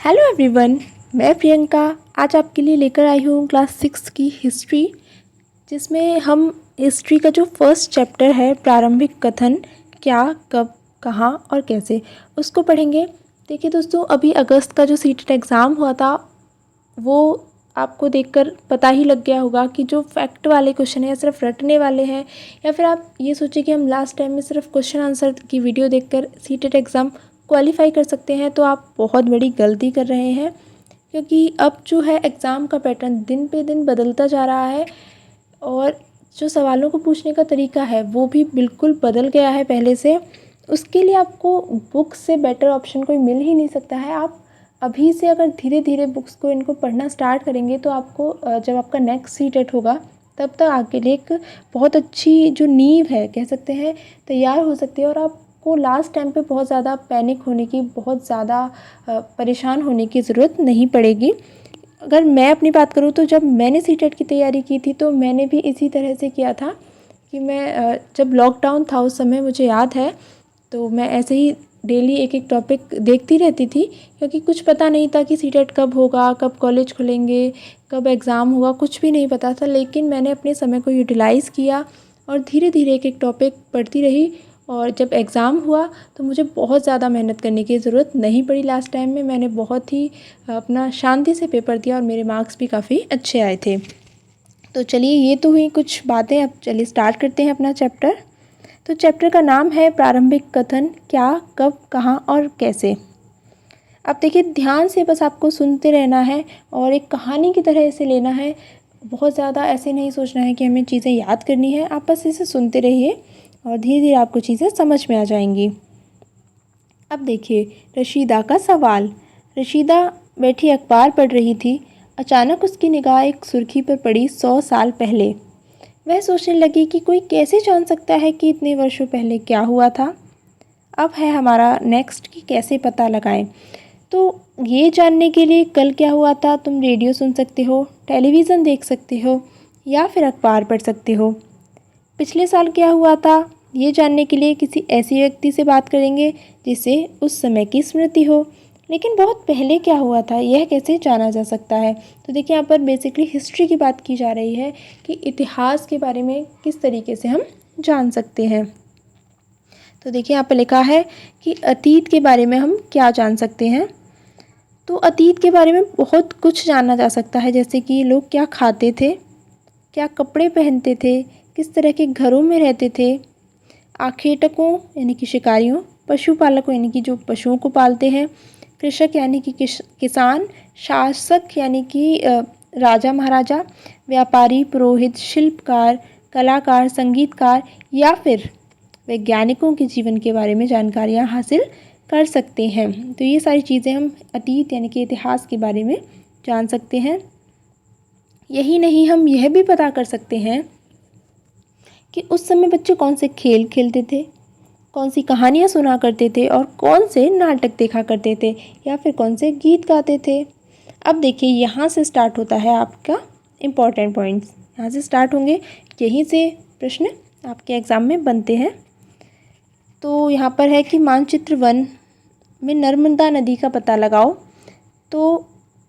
Hello everyone, मैं प्रियंका आज आपके लिए लेकर आई हूँ क्लास 6 की हिस्ट्री, जिसमें हम हिस्ट्री का जो फर्स्ट चैप्टर है प्रारंभिक कथन क्या, कब, कहाँ और कैसे, उसको पढ़ेंगे। देखिए दोस्तों, अभी अगस्त का जो सीटेट एग्ज़ाम हुआ था वो आपको देखकर पता ही लग गया होगा कि जो फैक्ट वाले क्वेश्चन है या सिर्फ रटने वाले हैं, या फिर आप ये सोचिए कि हम लास्ट टाइम में सिर्फ क्वेश्चन आंसर की वीडियो देखकर सीटेट एग्ज़ाम क्वालिफाई कर सकते हैं, तो आप बहुत बड़ी गलती कर रहे हैं। क्योंकि अब जो है एग्ज़ाम का पैटर्न दिन पे दिन बदलता जा रहा है और जो सवालों को पूछने का तरीका है वो भी बिल्कुल बदल गया है पहले से। उसके लिए आपको बुक से बेटर ऑप्शन कोई मिल ही नहीं सकता है। आप अभी से अगर धीरे धीरे बुक्स को इनको पढ़ना स्टार्ट करेंगे तो आपको जब आपका नेक्स्ट सीटेट होगा तब तक आपके लिए एक बहुत अच्छी जो नींव है कह सकते हैं तैयार हो सकती है, और आपको लास्ट टाइम पे बहुत ज़्यादा पैनिक होने की, बहुत ज़्यादा परेशान होने की ज़रूरत नहीं पड़ेगी। अगर मैं अपनी बात करूँ तो जब मैंने सीटेट की तैयारी की थी तो मैंने भी इसी तरह से किया था कि मैं जब लॉकडाउन था उस समय मुझे याद है, तो मैं ऐसे ही डेली एक एक टॉपिक देखती रहती थी, क्योंकि कुछ पता नहीं था कि सीटेट कब होगा, कब कॉलेज खुलेंगे, कब एग्ज़ाम होगा, कुछ भी नहीं पता था। लेकिन मैंने अपने समय को यूटिलाइज़ किया और धीरे धीरे एक एक टॉपिक पढ़ती रही, और जब एग्ज़ाम हुआ तो मुझे बहुत ज़्यादा मेहनत करने की ज़रूरत नहीं पड़ी। लास्ट टाइम में मैंने बहुत ही अपना शांति से पेपर दिया और मेरे मार्क्स भी काफ़ी अच्छे आए थे। तो चलिए, ये तो हुई कुछ बातें, अब चलिए स्टार्ट करते हैं अपना चैप्टर। तो चैप्टर का नाम है प्रारंभिक कथन क्या, कब, कहाँ और कैसे। अब देखिए, ध्यान से बस आपको सुनते रहना है और एक कहानी की तरह इसे लेना है। बहुत ज़्यादा ऐसे नहीं सोचना है कि हमें चीज़ें याद करनी है, आप बस इसे सुनते रहिए और धीरे धीरे आपको चीज़ें समझ में आ जाएंगी। अब देखिए, रशीदा का सवाल। रशीदा बैठी अखबार पढ़ रही थी। अचानक उसकी निगाह एक सुर्खी पर पड़ी 100 साल पहले। वह सोचने लगी कि कोई कैसे जान सकता है कि इतने वर्षों पहले क्या हुआ था। अब है हमारा नेक्स्ट कि कैसे पता लगाएं। तो ये जानने के लिए कल क्या हुआ था, तुम रेडियो सुन सकते हो, टेलीविज़न देख सकते हो या फिर अखबार पढ़ सकते हो। पिछले साल क्या हुआ था, ये जानने के लिए किसी ऐसे व्यक्ति से बात करेंगे जिसे उस समय की स्मृति हो। लेकिन बहुत पहले क्या हुआ था, यह कैसे जाना जा सकता है। तो देखिए, यहाँ पर बेसिकली हिस्ट्री की बात की जा रही है कि इतिहास के बारे में किस तरीके से हम जान सकते हैं। तो देखिए, यहाँ पर लिखा है कि अतीत के बारे में हम क्या जान सकते हैं। तो अतीत के बारे में बहुत कुछ जाना जा सकता है, जैसे कि लोग क्या खाते थे, क्या कपड़े पहनते थे, किस तरह के घरों में रहते थे, आखेटकों यानी कि शिकारियों, पशुपालकों यानी कि जो पशुओं को पालते हैं, कृषक यानी कि किसान, शासक यानी कि राजा महाराजा, व्यापारी, पुरोहित, शिल्पकार, कलाकार, संगीतकार या फिर वैज्ञानिकों के जीवन के बारे में जानकारियाँ हासिल कर सकते हैं। तो ये सारी चीज़ें हम अतीत यानी कि इतिहास के बारे में जान सकते हैं। यही नहीं, हम यह भी पता कर सकते हैं कि उस समय बच्चे कौन से खेल खेलते थे, कौन सी कहानियाँ सुना करते थे और कौन से नाटक देखा करते थे या फिर कौन से गीत गाते थे। अब देखिए, यहाँ से स्टार्ट होता है आपका इम्पॉर्टेंट पॉइंट्स, यहाँ से स्टार्ट होंगे, यहीं से प्रश्न आपके एग्ज़ाम में बनते हैं। तो यहाँ पर है कि मानचित्र 1 में नर्मदा नदी का पता लगाओ। तो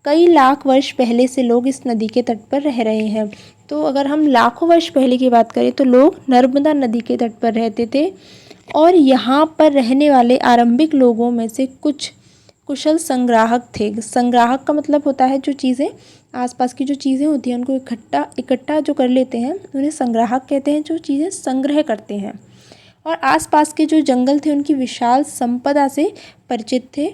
कई लाख वर्ष पहले से लोग इस नदी के तट पर रह रहे हैं। तो अगर हम लाखों वर्ष पहले की बात करें तो लोग नर्मदा नदी के तट पर रहते थे, और यहाँ पर रहने वाले आरंभिक लोगों में से कुछ कुशल संग्राहक थे। संग्राहक का मतलब होता है जो चीज़ें आसपास की जो चीज़ें होती हैं उनको इकट्ठा जो कर लेते हैं उन्हें संग्राहक कहते हैं, जो चीज़ें संग्रह करते हैं। और आसपास के जो जंगल थे उनकी विशाल संपदा से परिचित थे।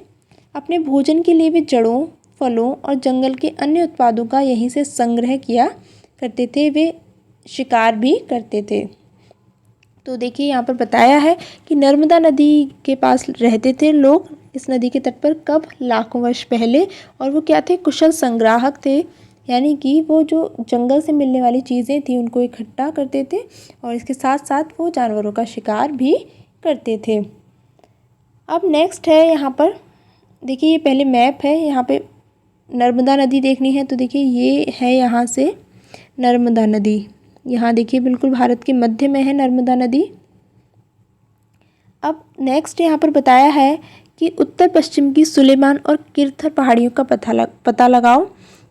अपने भोजन के लिए वे जड़ों, फलों और जंगल के अन्य उत्पादों का यहीं से संग्रह किया करते थे। वे शिकार भी करते थे। तो देखिए, यहाँ पर बताया है कि नर्मदा नदी के पास रहते थे लोग इस नदी के तट पर कब, लाखों वर्ष पहले। और वो क्या थे, कुशल संग्राहक थे, यानी कि वो जो जंगल से मिलने वाली चीज़ें थी उनको इकट्ठा करते थे और इसके साथ साथ वो जानवरों का शिकार भी करते थे। अब नेक्स्ट है यहाँ पर देखिए, ये पहले मैप है, यहाँ पे नर्मदा नदी देखनी है। तो देखिए, ये है यहाँ से नर्मदा नदी, यहाँ देखिए बिल्कुल भारत के मध्य में है नर्मदा नदी। अब नेक्स्ट यहाँ पर बताया है कि उत्तर पश्चिम की सुलेमान और किरथर पहाड़ियों का पता लगाओ।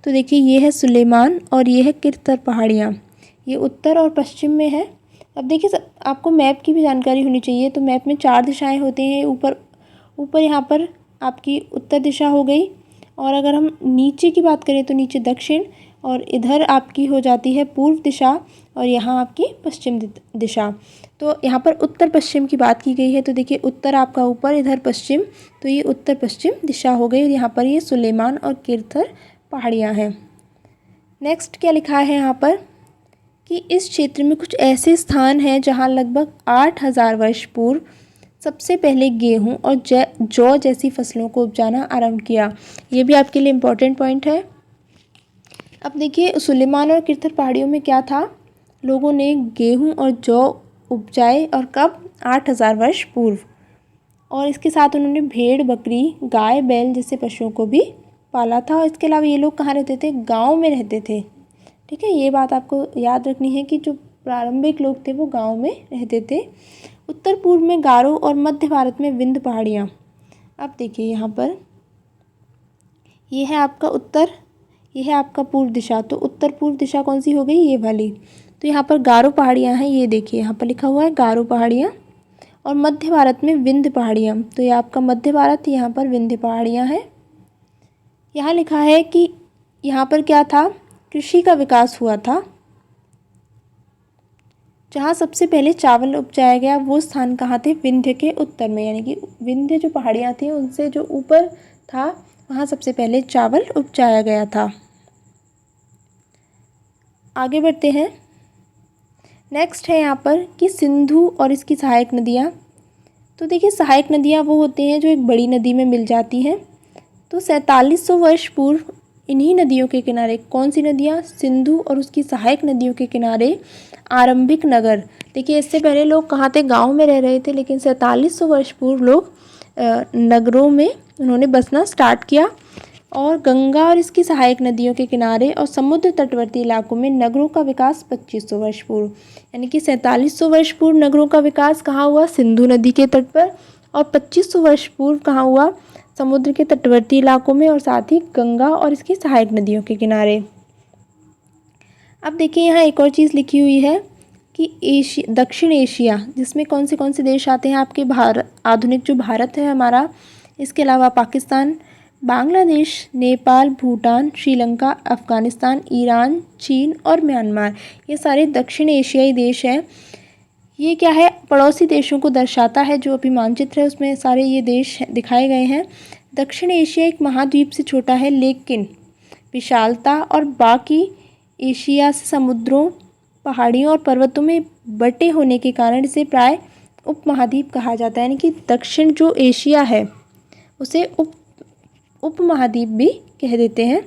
तो देखिए ये है सुलेमान और ये है किरथर पहाड़ियाँ, ये उत्तर और पश्चिम में है। अब देखिए आपको मैप की भी जानकारी होनी चाहिए। तो मैप में 4 दिशाएं होती हैं। ऊपर ऊपर यहाँ पर आपकी उत्तर दिशा हो गई, और अगर हम नीचे की बात करें तो नीचे दक्षिण, और इधर आपकी हो जाती है पूर्व दिशा, और यहाँ आपकी पश्चिम दिशा। तो यहाँ पर उत्तर पश्चिम की बात की गई है। तो देखिए उत्तर आपका ऊपर, इधर पश्चिम, तो ये उत्तर पश्चिम दिशा हो गई। यहाँ पर ये सुलेमान और किरथर पहाड़ियाँ हैं। नेक्स्ट क्या लिखा है यहाँ पर कि इस क्षेत्र में कुछ ऐसे स्थान हैं जहाँ लगभग 8000 वर्ष पूर्व सबसे पहले गेहूँ और जौ जैसी फसलों को उपजाना आरंभ किया। ये भी आपके लिए इम्पोर्टेंट पॉइंट है। अब देखिए सुलेमान और किरथर पहाड़ियों में क्या था, लोगों ने गेहूँ और जौ उपजाए, और कब, 8000 वर्ष पूर्व। और इसके साथ उन्होंने भेड़, बकरी, गाय, बैल जैसे पशुओं को भी पाला था। और इसके अलावा ये लोग कहाँ रहते थे, गाँव में रहते थे। ठीक है, ये बात आपको याद रखनी है कि जो प्रारंभिक लोग थे वो गाँव में रहते थे। उत्तर पूर्व में गारो और मध्य भारत में विंध्य पहाड़ियाँ। अब देखिए यहाँ पर ये है आपका उत्तर, ये है आपका पूर्व दिशा। तो उत्तर पूर्व दिशा कौन सी हो गई, ये वाली। तो यहाँ पर गारो पहाड़ियाँ हैं, ये देखिए यहाँ पर लिखा हुआ है गारो पहाड़ियाँ। और मध्य भारत में विंध्य पहाड़ियाँ, तो ये आपका मध्य भारत, यहाँ पर विंध्य पहाड़ियाँ हैं। यहाँ लिखा है कि यहाँ पर क्या था, कृषि का विकास हुआ था। जहाँ सबसे पहले चावल उपजाया गया वो स्थान कहाँ थे, विंध्य के उत्तर में, यानी कि विंध्य जो पहाड़ियाँ थी उनसे जो ऊपर था वहाँ सबसे पहले चावल उपजाया गया था। आगे बढ़ते हैं। नेक्स्ट है यहाँ पर कि सिंधु और इसकी सहायक नदियाँ। तो देखिए सहायक नदियाँ वो होती हैं जो एक बड़ी नदी में मिल जाती हैं। तो 4700 वर्ष पूर्व इन्हीं नदियों के किनारे, कौन सी नदियाँ, सिंधु और उसकी सहायक नदियों के किनारे आरंभिक नगर। देखिए इससे पहले लोग कहाँ थे, गांव में रह रहे थे, लेकिन 4700 वर्ष पूर्व लोग नगरों में उन्होंने बसना स्टार्ट किया। और गंगा और इसकी सहायक नदियों के किनारे और समुद्र तटवर्ती इलाकों में नगरों का विकास 2500 वर्ष पूर्व, यानी कि 4700 वर्ष पूर्व नगरों का विकास कहाँ हुआ, सिंधु नदी के तट पर। और 2500 वर्ष पूर्व कहाँ हुआ, समुद्र के तटवर्ती इलाकों में, और साथ ही गंगा और इसकी सहायक नदियों के किनारे। अब देखिए यहाँ एक और चीज़ लिखी हुई है कि दक्षिण एशिया, जिसमें कौन से देश आते हैं आपके, भारत, आधुनिक जो भारत है हमारा, इसके अलावा पाकिस्तान, बांग्लादेश, नेपाल, भूटान, श्रीलंका, अफ़गानिस्तान, ईरान, चीन और म्यांमार, ये सारे दक्षिण एशियाई देश हैं। ये क्या है, पड़ोसी देशों को दर्शाता है। जो अभी मानचित्र है उसमें सारे ये देश दिखाए गए हैं। दक्षिण एशिया एक महाद्वीप से छोटा है, लेकिन विशालता और बाकी एशिया से समुद्रों, पहाड़ियों और पर्वतों में बटे होने के कारण इसे प्राय उपमहाद्वीप कहा जाता है। यानी कि दक्षिण जो एशिया है उसे उपमहाद्वीप भी कह देते हैं।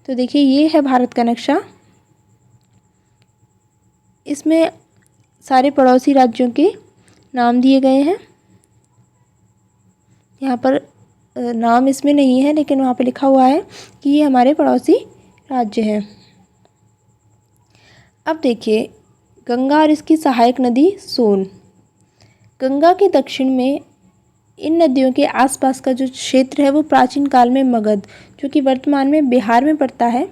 तो देखिए ये है भारत का नक्शा, इसमें सारे पड़ोसी राज्यों के नाम दिए गए हैं। यहाँ पर नाम इसमें नहीं है, लेकिन वहाँ पे लिखा हुआ है कि ये हमारे पड़ोसी राज्य हैं। अब देखिए गंगा और इसकी सहायक नदी सोन। गंगा के दक्षिण में इन नदियों के आसपास का जो क्षेत्र है वो प्राचीन काल में मगध, जो कि वर्तमान में बिहार में पड़ता है,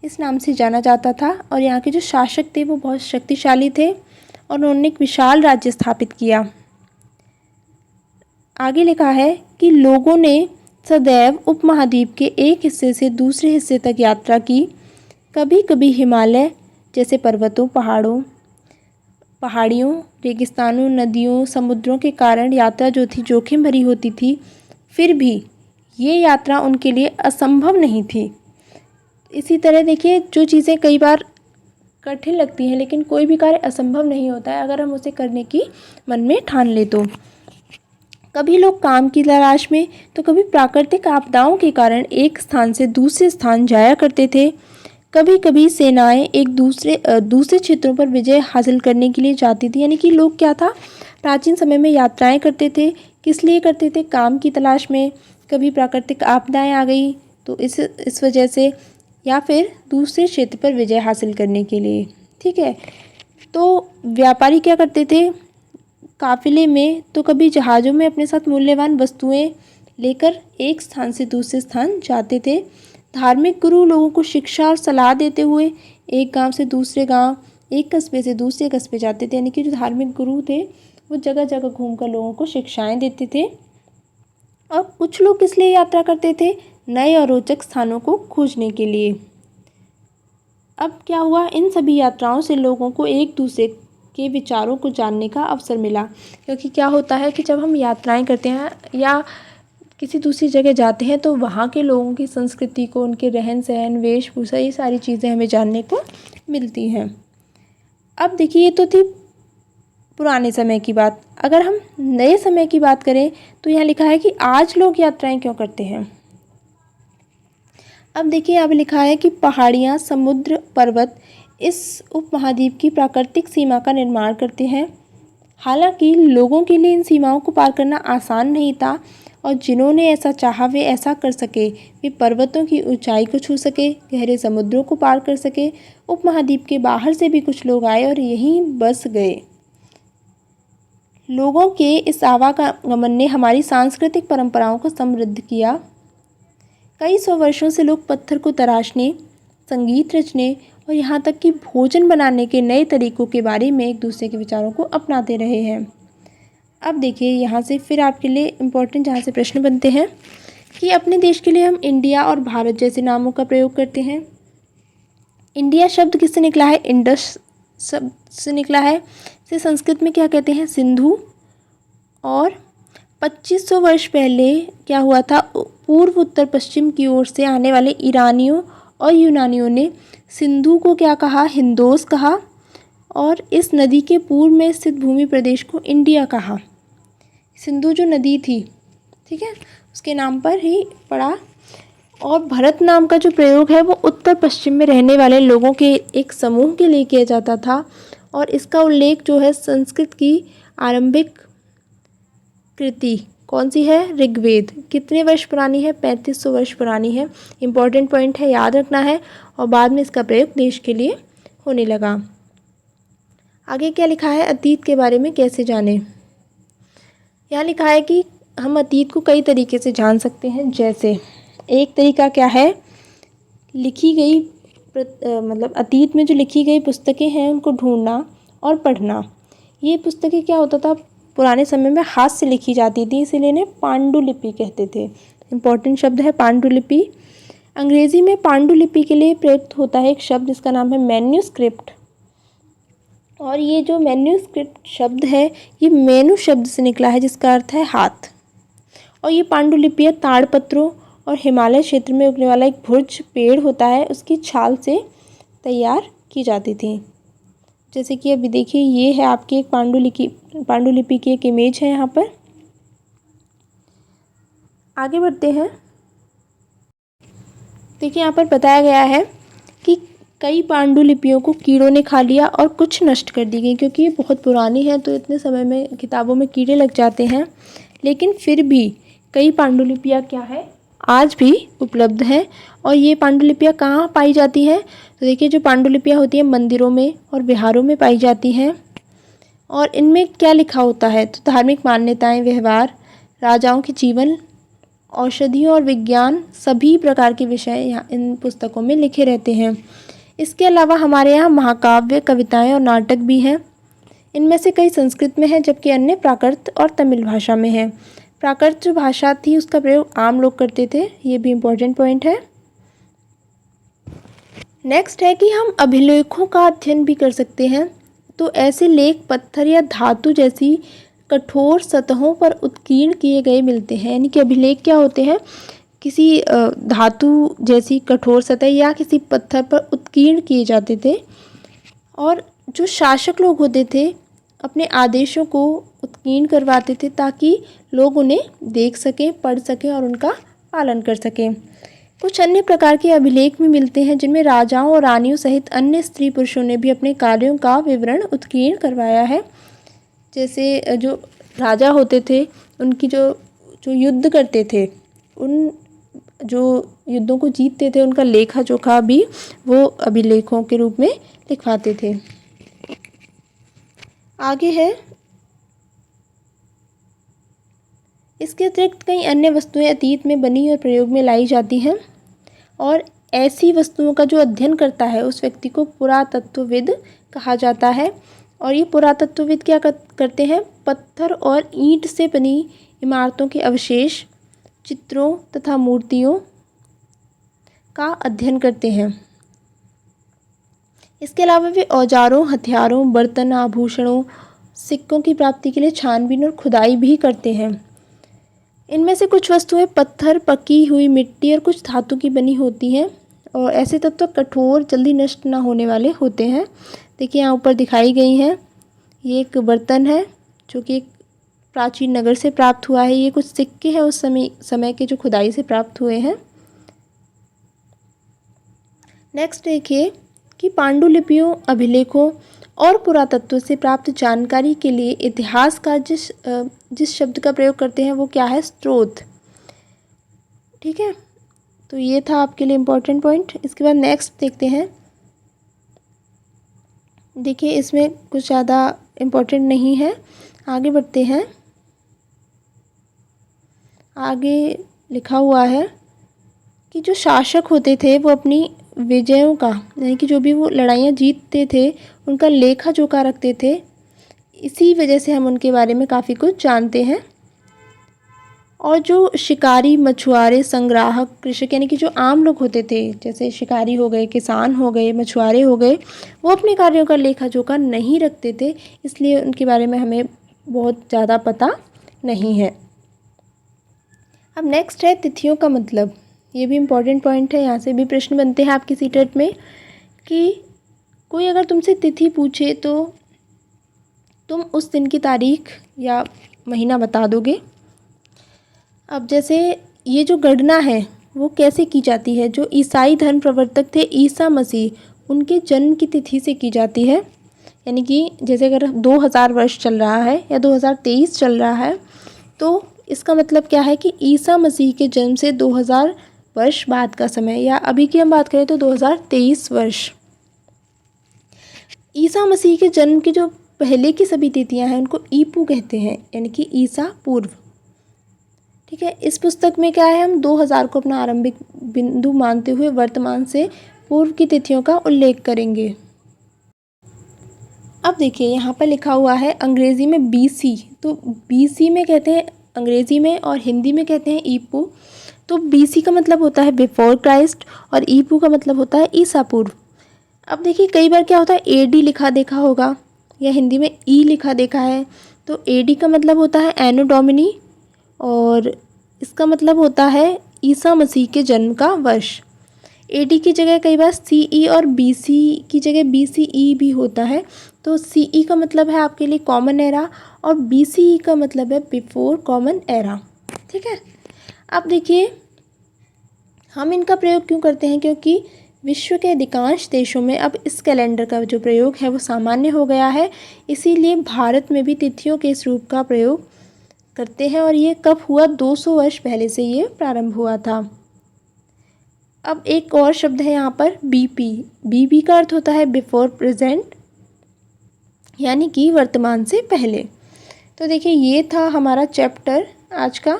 इस नाम से जाना जाता था। और यहाँ के जो शासक थे वो बहुत शक्तिशाली थे और उन्होंने एक विशाल राज्य स्थापित किया। आगे लिखा है कि लोगों ने सदैव उपमहाद्वीप के एक हिस्से से दूसरे हिस्से तक यात्रा की। कभी कभी हिमालय जैसे पर्वतों, पहाड़ियों, रेगिस्तानों, नदियों, समुद्रों के कारण यात्रा जो थी जोखिम भरी होती थी, फिर भी ये यात्रा उनके लिए असंभव नहीं थी। इसी तरह देखिए जो चीज़ें कई बार कठिन लगती हैं, लेकिन कोई भी कार्य असंभव नहीं होता है अगर हम उसे करने की मन में ठान ले तो। कभी लोग काम की तलाश में तो कभी प्राकृतिक आपदाओं के कारण एक स्थान से दूसरे स्थान जाया करते थे। कभी कभी सेनाएं एक दूसरे क्षेत्रों पर विजय हासिल करने के लिए जाती थी। यानी कि लोग क्या था, प्राचीन समय में यात्राएं करते थे। किस लिए करते थे, काम की तलाश में, कभी प्राकृतिक आपदाएं आ गई तो इस वजह से, या फिर दूसरे क्षेत्र पर विजय हासिल करने के लिए। ठीक है, तो व्यापारी क्या करते थे, काफिले में तो कभी जहाज़ों में अपने साथ मूल्यवान वस्तुएं लेकर एक स्थान से दूसरे स्थान जाते थे। धार्मिक गुरु लोगों को शिक्षा और सलाह देते हुए एक गांव से दूसरे गांव, एक कस्बे से दूसरे कस्बे जाते थे। यानी कि जो धार्मिक गुरु थे वो जगह जगह घूमकर लोगों को शिक्षाएं देते थे। और कुछ लोग किस लिए यात्रा करते थे? नए और रोचक स्थानों को खोजने के लिए। अब क्या हुआ, इन सभी यात्राओं से लोगों को एक दूसरे के विचारों को जानने का अवसर मिला। क्योंकि क्या होता है कि जब हम यात्राएं करते हैं या किसी दूसरी जगह जाते हैं तो वहाँ के लोगों की संस्कृति को, उनके रहन सहन, वेशभूषा, ये सारी चीज़ें हमें जानने को मिलती हैं। अब देखिए, ये तो थी पुराने समय की बात। अगर हम नए समय की बात करें तो यहाँ लिखा है कि आज लोग यात्राएं क्यों करते हैं। अब देखिए, यहाँ पे लिखा है कि पहाड़ियाँ, समुद्र, पर्वत इस उपमहाद्वीप की प्राकृतिक सीमा का निर्माण करते हैं। हालांकि लोगों के लिए इन सीमाओं को पार करना आसान नहीं था और जिन्होंने ऐसा चाहा वे ऐसा कर सके। वे पर्वतों की ऊंचाई को छू सके, गहरे समुद्रों को पार कर सके। उपमहाद्वीप के बाहर से भी कुछ लोग आए और यहीं बस गए। लोगों के इस आवागमन ने हमारी सांस्कृतिक परंपराओं को समृद्ध किया। कई सौ वर्षों से लोग पत्थर को तराशने, संगीत रचने और यहाँ तक कि भोजन बनाने के नए तरीकों के बारे में एक दूसरे के विचारों को अपनाते रहे हैं। अब देखिए, यहाँ से फिर आपके लिए इम्पोर्टेंट जहाँ से प्रश्न बनते हैं कि अपने देश के लिए हम इंडिया और भारत जैसे नामों का प्रयोग करते हैं। इंडिया शब्द किससे निकला है? इंडस शब्द से निकला है। इसे संस्कृत में क्या कहते हैं? सिंधु। और 2500 वर्ष पहले क्या हुआ था? पूर्व उत्तर पश्चिम की ओर से आने वाले ईरानियों और यूनानियों ने सिंधु को क्या कहा? हिंदोस कहा। और इस नदी के पूर्व में स्थित भूमि प्रदेश को इंडिया कहा। सिंधु जो नदी थी, ठीक है, उसके नाम पर ही पड़ा। और भरत नाम का जो प्रयोग है वो उत्तर पश्चिम में रहने वाले लोगों के एक समूह के लिए किया जाता था। और इसका उल्लेख जो है संस्कृत की आरंभिक कृति कौन सी है? ऋग्वेद। कितने वर्ष पुरानी है? 3500 वर्ष पुरानी है। इम्पॉर्टेंट पॉइंट है, याद रखना है। और बाद में इसका प्रयोग देश के लिए होने लगा। आगे क्या लिखा है? अतीत के बारे में कैसे जानें। यहाँ लिखा है कि हम अतीत को कई तरीके से जान सकते हैं। जैसे एक तरीका क्या है? लिखी गई मतलब अतीत में जो लिखी गई पुस्तकें हैं उनको ढूंढना और पढ़ना। ये पुस्तकें क्या होता था? पुराने समय में हाथ से लिखी जाती थी, इसीलिए इन्हें पांडुलिपि कहते थे। इम्पॉर्टेंट शब्द है पांडुलिपि। अंग्रेजी में पांडुलिपि के लिए प्रयुक्त होता है एक शब्द, जिसका नाम है मैन्यूस्क्रिप्ट। और ये जो मैन्यूस्क्रिप्ट शब्द है ये मेनू शब्द से निकला है, जिसका अर्थ है हाथ। और ये पांडुलिपियाँ ताड़पत्रों और हिमालय क्षेत्र में उगने वाला एक भुर्ज पेड़ होता है, उसकी छाल से तैयार की जाती थी। जैसे कि अभी देखिए, ये है आपकी एक पांडुलिपि की एक इमेज है यहाँ पर। आगे बढ़ते हैं। देखिए, यहाँ पर बताया गया है कि कई पांडुलिपियों को कीड़ों ने खा लिया और कुछ नष्ट कर दी गई। क्योंकि ये बहुत पुरानी है तो इतने समय में किताबों में कीड़े लग जाते हैं। लेकिन फिर भी कई पांडुलिपियाँ क्या है? आज भी उपलब्ध हैं। और ये पांडुलिपियाँ कहाँ पाई जाती हैं? तो देखिए, जो पांडुलिपियाँ होती हैं मंदिरों में और विहारों में पाई जाती हैं। और इनमें क्या लिखा होता है? तो धार्मिक मान्यताएं, व्यवहार, राजाओं के जीवन, औषधियों और विज्ञान, सभी प्रकार के विषय यहाँ इन पुस्तकों में लिखे रहते हैं। इसके अलावा हमारे यहाँ महाकाव्य, कविताएं और नाटक भी हैं। इनमें से कई संस्कृत में हैं जबकि अन्य प्राकृत और तमिल भाषा में हैं। प्राकृत जो भाषा थी उसका प्रयोग आम लोग करते थे, ये भी इम्पोर्टेंट पॉइंट है। नेक्स्ट है कि हम अभिलेखों का अध्ययन भी कर सकते हैं। तो ऐसे लेख पत्थर या धातु जैसी कठोर सतहों पर उत्कीर्ण किए गए मिलते हैं। यानी कि अभिलेख क्या होते हैं? किसी धातु जैसी कठोर सतह या किसी पत्थर पर उत्कीर्ण किए जाते थे। और जो शासक लोग होते थे अपने आदेशों को उत्कीर्ण करवाते थे ताकि लोग उन्हें देख सकें, पढ़ सकें और उनका पालन कर सकें। कुछ अन्य प्रकार के अभिलेख भी मिलते हैं जिनमें राजाओं और रानियों सहित अन्य स्त्री पुरुषों ने भी अपने कार्यों का विवरण उत्कीर्ण करवाया है। जैसे जो राजा होते थे उनकी जो युद्ध करते थे, उन जो युद्धों को जीतते थे, उनका लेखा जोखा भी वो अभिलेखों के रूप में लिखवाते थे। आगे है इसके अतिरिक्त कई अन्य वस्तुएं अतीत में बनी और प्रयोग में लाई जाती हैं, और ऐसी वस्तुओं का जो अध्ययन करता है उस व्यक्ति को पुरातत्वविद कहा जाता है। और ये पुरातत्वविद क्या करते हैं, पत्थर और ईंट से बनी इमारतों के अवशेष, चित्रों तथा मूर्तियों का अध्ययन करते हैं। इसके अलावा वे औजारों, हथियारों, बर्तन, आभूषणों, सिक्कों की प्राप्ति के लिए छानबीन और खुदाई भी करते हैं। इनमें से कुछ वस्तुएं पत्थर, पकी हुई मिट्टी और कुछ धातु की बनी होती हैं, और ऐसे तत्व कठोर, जल्दी नष्ट ना होने वाले होते हैं। देखिए यहाँ ऊपर दिखाई गई हैं। ये एक बर्तन है जो कि एक प्राचीन नगर से प्राप्त हुआ है। ये कुछ सिक्के हैं उस समय के जो खुदाई से प्राप्त हुए हैं। नेक्स्ट देखिए कि पांडुलिपियों, अभिलेखों और पुरातत्व से प्राप्त जानकारी के लिए इतिहासकार जिस शब्द का प्रयोग करते हैं वो क्या है, स्रोत। ठीक है, तो ये था आपके लिए इम्पोर्टेंट पॉइंट। इसके बाद नेक्स्ट देखते हैं। देखिए इसमें कुछ ज़्यादा इम्पोर्टेंट नहीं है, आगे बढ़ते हैं। आगे लिखा हुआ है कि जो शासक होते थे वो अपनी विजयों का, यानी कि जो भी वो लड़ाइयाँ जीतते थे उनका लेखा जोखा रखते थे। इसी वजह से हम उनके बारे में काफ़ी कुछ जानते हैं। और जो शिकारी, मछुआरे, संग्राहक, कृषक, यानी कि जो आम लोग होते थे, जैसे शिकारी हो गए, किसान हो गए, मछुआरे हो गए, वो अपने कार्यों का लेखा जोखा नहीं रखते थे, इसलिए उनके बारे में हमें बहुत ज़्यादा पता नहीं है। अब नेक्स्ट है तिथियों का मतलब। ये भी इम्पॉर्टेंट पॉइंट है, यहाँ से भी प्रश्न बनते हैं आपके सीटेट में कि कोई अगर तुमसे तिथि पूछे तो तुम उस दिन की तारीख या महीना बता दोगे। अब जैसे ये जो गणना है वो कैसे की जाती है, जो ईसाई धर्म प्रवर्तक थे ईसा मसीह, उनके जन्म की तिथि से की जाती है। यानी कि जैसे अगर 2000 वर्ष चल रहा है या 2023 चल रहा है, तो इसका मतलब क्या है कि ईसा मसीह के जन्म से 2000 वर्ष बाद का समय, या अभी की हम बात करें तो 2023 वर्ष। ईसा मसीह के जन्म की जो पहले की सभी तिथियां हैं उनको ईपू कहते हैं, यानी कि ईसा पूर्व। ठीक है, इस पुस्तक में क्या है, हम 2000 को अपना आरंभिक बिंदु मानते हुए वर्तमान से पूर्व की तिथियों का उल्लेख करेंगे। अब देखिए यहाँ पर लिखा हुआ है अंग्रेज़ी में BC, तो BC में कहते हैं अंग्रेज़ी में और हिंदी में कहते हैं ईपू। तो BC का मतलब होता है बिफोर क्राइस्ट और ईपू का मतलब होता है ईसा पूर्व। अब देखिए कई बार क्या होता है AD लिखा देखा होगा या हिंदी में ई लिखा देखा है, तो AD का मतलब होता है एनो डोमिनी और इसका मतलब होता है ईसा मसीह के जन्म का वर्ष। AD की जगह कई बार CE और BC की जगह BCE भी होता है, तो CE का मतलब है आपके लिए कॉमन एरा और BCE का मतलब है बिफोर कॉमन एरा। ठीक है, अब देखिए हम इनका प्रयोग क्यों करते हैं, क्योंकि विश्व के अधिकांश देशों में अब इस कैलेंडर का जो प्रयोग है वो सामान्य हो गया है, इसीलिए भारत में भी तिथियों के इस रूप का प्रयोग करते हैं। और ये कब हुआ, 200 वर्ष पहले से ये प्रारंभ हुआ था। अब एक और शब्द है यहाँ पर BP। BP का अर्थ होता है बिफोर प्रेजेंट, यानी कि वर्तमान से पहले। तो देखिए ये था हमारा चैप्टर आज का,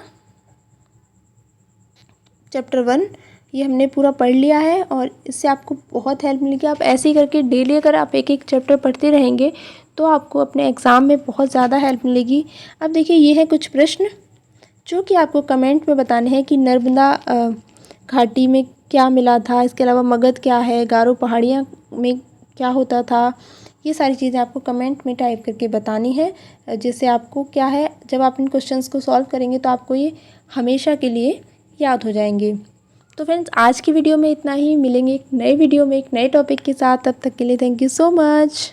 चैप्टर 1। ये हमने पूरा पढ़ लिया है और इससे आपको बहुत हेल्प मिलेगी। आप ऐसे ही करके डेली अगर आप एक एक चैप्टर पढ़ते रहेंगे तो आपको अपने एग्ज़ाम में बहुत ज़्यादा हेल्प मिलेगी। अब देखिए ये है कुछ प्रश्न जो कि आपको कमेंट में बताने हैं कि नर्मदा घाटी में क्या मिला था, इसके अलावा मगध क्या है, गारो पहाड़ियाँ में क्या होता था, ये सारी चीज़ें आपको कमेंट में टाइप करके बतानी है, जिससे आपको क्या है, जब आप इन क्वेश्चंस को सॉल्व करेंगे तो आपको ये हमेशा के लिए याद हो जाएंगे। तो फ्रेंड्स आज की वीडियो में इतना ही, मिलेंगे एक नए वीडियो में एक नए टॉपिक के साथ। तब तक के लिए थैंक यू सो मच।